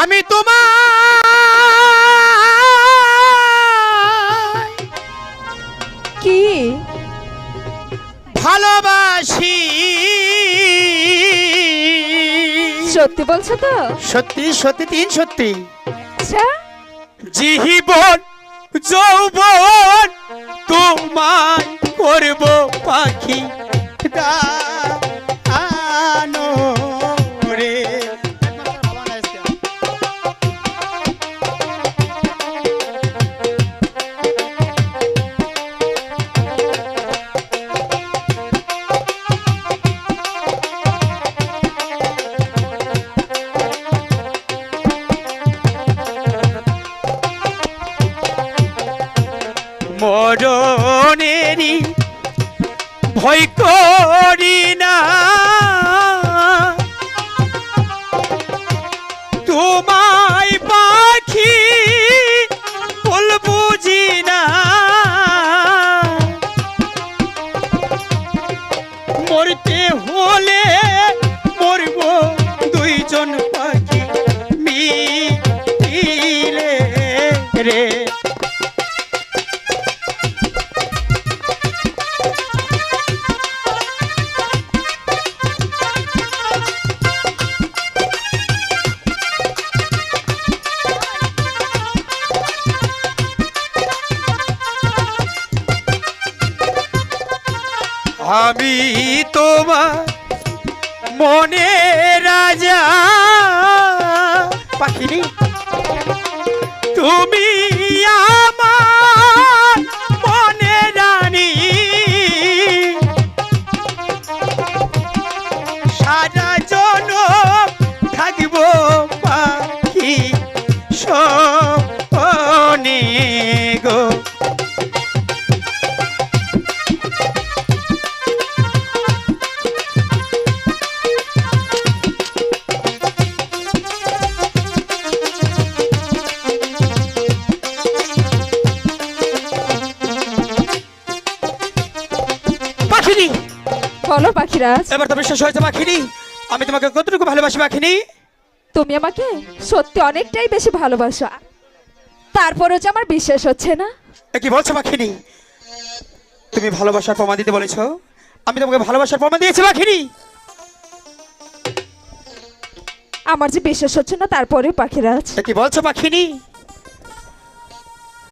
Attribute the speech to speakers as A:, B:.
A: আমি তোমার
B: কি
A: ভালোবাসি।
B: সত্যি বলছো তো?
A: সত্যি সত্যি তিন সত্যি।
B: আচ্ছা
A: জীবন যৌবন তোমায় করব পাখি দানো রে। মরণেরই ভয় করি না, তোমায় পাখি বল বুঝি না। মরতে হলে মরব দুইজন পাখি মিলে রে। আমি তোমার মনে রাজা পাখিনি, তুমি আমার মনে রানী। সারা জনম থাকব পাখি সপনে গো। পাখিনি
B: বলো পাখিরাজ,
A: এবার তো বিশ্বাস হয়েছে পাখিনি আমি তোমাকে কতটুকু ভালোবাসি পাখিনি।
B: তুমি আমাকে সত্যি অনেকটাই বেশি ভালোবাসো, তারপরেও যে আমার বিশ্বাস হচ্ছে না।
A: এ কি বলছো পাখিনি? তুমি ভালোবাসার প্রমাণ দিতে বলেছো, আমি তোমাকে ভালোবাসার প্রমাণ দিয়েছি পাখিনি।
B: আমার যে বিশ্বাস হচ্ছে না তারপরেও পাখিরাজ।
A: এ কি বলছো পাখিনি?